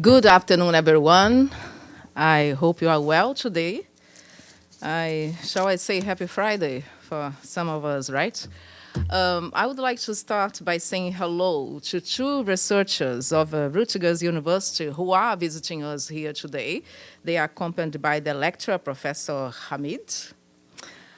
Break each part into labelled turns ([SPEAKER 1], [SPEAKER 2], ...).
[SPEAKER 1] Good afternoon, everyone. I hope you are well today. Shall I say happy Friday for some of us, right? I would like to start by saying hello to two researchers of Rutgers University who are visiting us here today. They are accompanied by the lecturer, Professor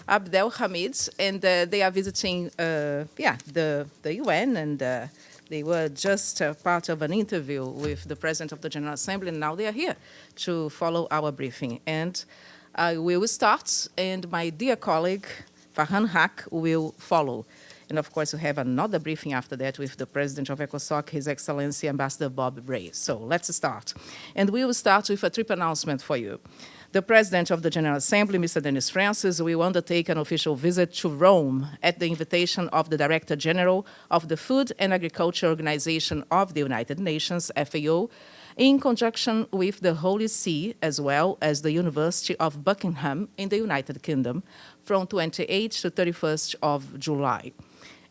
[SPEAKER 1] Abdel Hamid, and they are visiting, the UN, and they were just part of an interview with the President of the General Assembly, and now they are here to follow our briefing. And we will start, and my dear colleague, Farhan Haq, will follow. And of course, we have another briefing after that with the President of ECOSOC, His Excellency Ambassador Bob Ray. So let's start. And we will start with a trip announcement for you. The President of the General Assembly, Mr. Denis Francis, will undertake an official visit to Rome at the invitation of the Director General of the Food and Agriculture Organization of the United Nations, FAO, in conjunction with the Holy See, as well as the University of Buckingham in the United Kingdom, from 28th to 31st of July.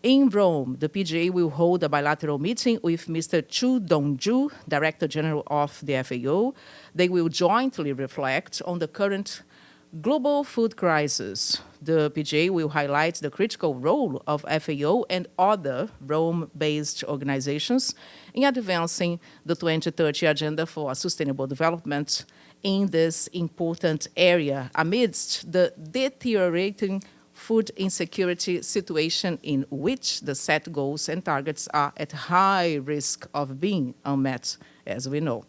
[SPEAKER 1] In Rome, the PGA will hold a bilateral meeting with Mr. Dongyu, Director General of the FAO. They will jointly reflect on the current global food crisis. The PGA will highlight the critical role of FAO and other Rome-based organizations in advancing the 2030 Agenda for Sustainable Development in this important area amidst the deteriorating food insecurity situation in which the set goals and targets are at high risk of being unmet, as we know.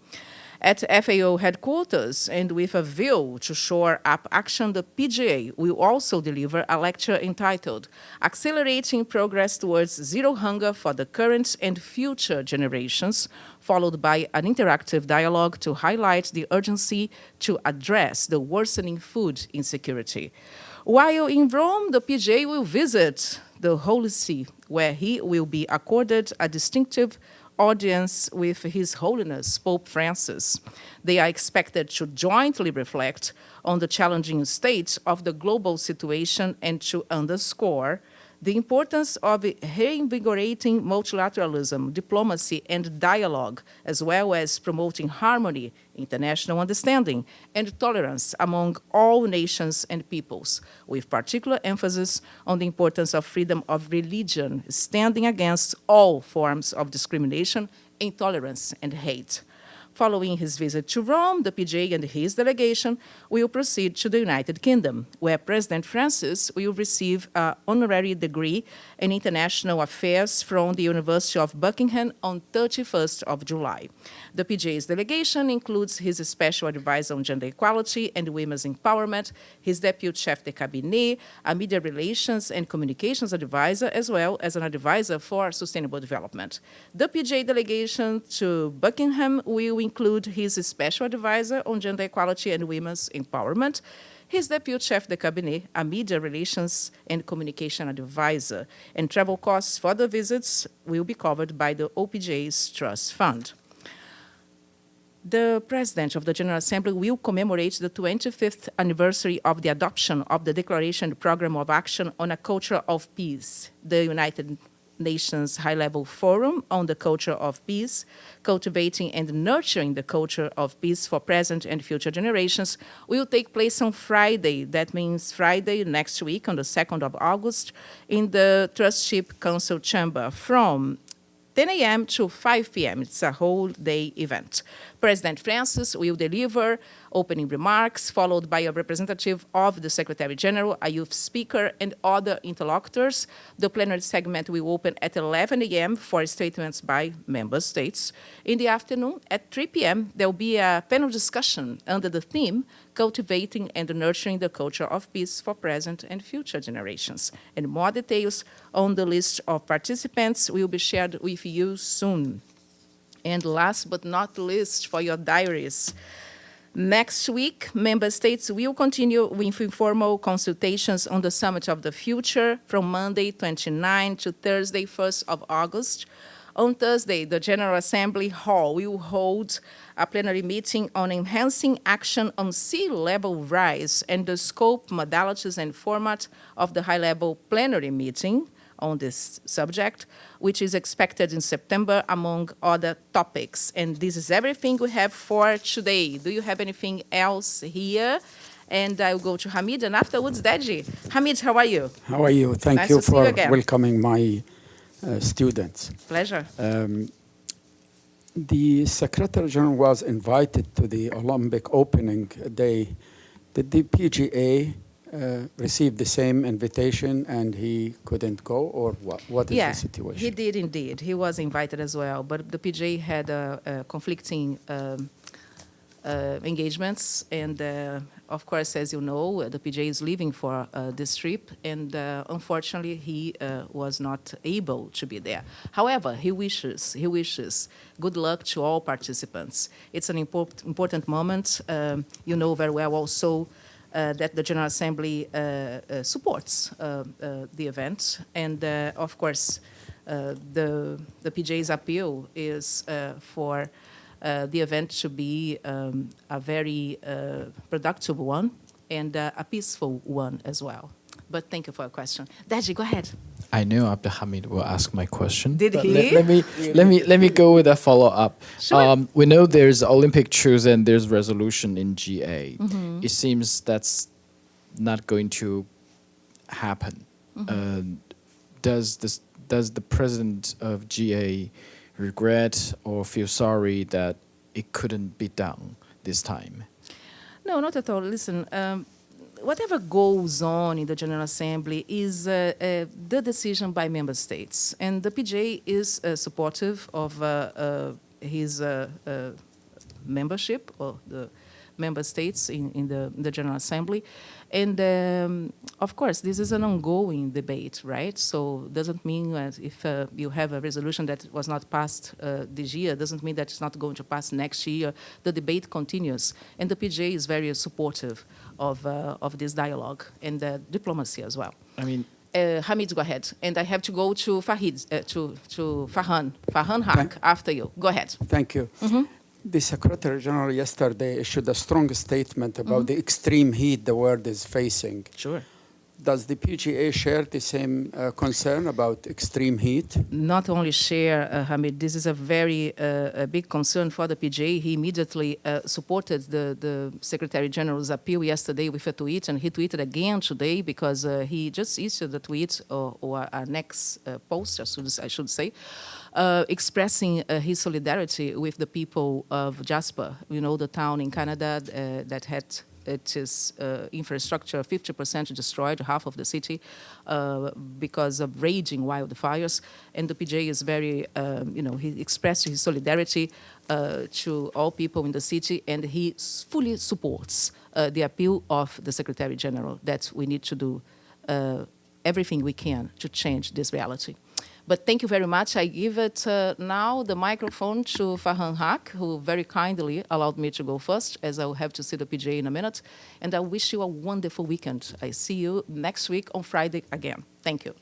[SPEAKER 1] At FAO headquarters, and with a view to shore up action, the PGA will also deliver a lecture entitled Accelerating Progress Towards Zero Hunger for the Current and Future Generations, followed by an interactive dialogue to highlight the urgency to address the worsening food insecurity. While in Rome, the PGA will visit the Holy See, where he will be accorded a distinctive audience with His Holiness Pope Francis. They are expected to jointly reflect on the challenging state of the global situation and to underscore the importance of reinvigorating multilateralism, diplomacy, and dialogue, as well as promoting harmony, international understanding, and tolerance among all nations and peoples, with particular emphasis on the importance of freedom of religion, standing against all forms of discrimination, intolerance, and hate. Following his visit to Rome, the PGA and his delegation will proceed to the United Kingdom, where President Francis will receive an honorary degree in international affairs from the University of Buckingham on 31st of July. The PGA's delegation includes his special advisor on gender equality and women's empowerment, his deputy chef de cabinet, a media relations and communications advisor, as well as an advisor for sustainable development. The PGA delegation to Buckingham will include his special advisor on gender equality and women's empowerment, his deputy chef de cabinet, a media relations and communication advisor, and travel costs for the visits will be covered by the OPJ's Trust Fund. The President of the General Assembly will commemorate the 25th anniversary of the adoption of the Declaration Program of Action on a Culture of Peace, the United Nations High-Level Forum on the Culture of Peace, Cultivating and Nurturing the Culture of Peace for Present and Future Generations, will take place on Friday. That means Friday next week, on the 2nd of August, in the Trustship Council Chamber from 10 a.m. to 5 p.m. It's a whole day event. President Francis will deliver opening remarks, followed by a representative of the Secretary General, a youth speaker, and other interlocutors. The plenary segment will open at 11 a.m. for statements by member states. In the afternoon, at 3 p.m., there will be a panel discussion under the theme, Cultivating and Nurturing the Culture of Peace for Present and Future Generations. And more details on the list of participants will be shared with you soon. And last but not least, for your diaries, next week, member states will continue with informal consultations on the Summit of the Future from Monday 29 to Thursday 1st of August. On Thursday, the General Assembly Hall will hold a plenary meeting on enhancing action on sea level rise and the scope, modalities, and format of the high-level plenary meeting on this subject, which is expected in September, among other topics. And this is everything we have for today. Do you have anything else here? And I'll go to Hamid, and afterwards, Deji. Hamid, how are you?
[SPEAKER 2] How are you? Thank
[SPEAKER 1] Nice
[SPEAKER 2] you
[SPEAKER 1] to see
[SPEAKER 2] for
[SPEAKER 1] you again.
[SPEAKER 2] welcoming my students.
[SPEAKER 1] Pleasure.
[SPEAKER 2] The Secretary General was invited to the Olympic opening day. Did the PGA receive the same invitation and he couldn't go, or what is the situation?
[SPEAKER 1] He did indeed. He was invited as well, but the PGA had conflicting engagements, and of course, as you know, the PGA is leaving for this trip, and unfortunately, he was not able to be there. However, he wishes good luck to all participants. It's an important moment. You know very well also that the General Assembly supports the event, and of course, the PGA's appeal is for the event to be a very productive one and a peaceful one as well. But thank you for your question. Deji, go ahead.
[SPEAKER 3] I knew Abdul Hamid will ask my question.
[SPEAKER 1] Did
[SPEAKER 3] but
[SPEAKER 1] he?
[SPEAKER 3] Let me go with a follow up.
[SPEAKER 1] Sure.
[SPEAKER 3] We know there's Olympic truce and there's resolution in GA.
[SPEAKER 1] Mm-hmm.
[SPEAKER 3] It seems that's not going to happen.
[SPEAKER 1] Mm-hmm.
[SPEAKER 3] Does the president of GA regret or feel sorry that it couldn't be done this time?
[SPEAKER 1] No, not at all. Listen, whatever goes on in the General Assembly is the decision by member states. And the PGA is supportive of his membership of the member states in the General Assembly. And of course, this is an ongoing debate, right? So doesn't mean that if you have a resolution that was not passed this year, doesn't mean that it's not going to pass next year. The debate continues. And the PGA is very supportive of this dialogue and diplomacy as well.
[SPEAKER 3] I mean,
[SPEAKER 1] Hamid, go ahead. And I have to go to Fahid, to Farhan Haq after you. Go ahead.
[SPEAKER 2] Thank you.
[SPEAKER 1] Mm-hmm.
[SPEAKER 2] The Secretary General yesterday issued a strong statement about the extreme heat the world is facing.
[SPEAKER 1] Sure.
[SPEAKER 2] Does the PGA share the same concern about extreme heat?
[SPEAKER 1] Not only share, Hamid, this is a very a big concern for the PGA. He immediately supported the Secretary General's appeal yesterday with a tweet, and he tweeted again today because he just issued a tweet or a next post, I should say, expressing his solidarity with the people of Jasper, you know, the town in Canada that had its infrastructure 50% destroyed, half of the city, because of raging wildfires. And the PGA is very, he expressed his solidarity to all people in the city, and he fully supports the appeal of the Secretary General that we need to do everything we can to change this reality. But thank you very much. I give it now the microphone to Farhan Haq, who very kindly allowed me to go first, as I will have to see the PGA in a minute. And I wish you a wonderful weekend. I see you next week on Friday again. Thank you.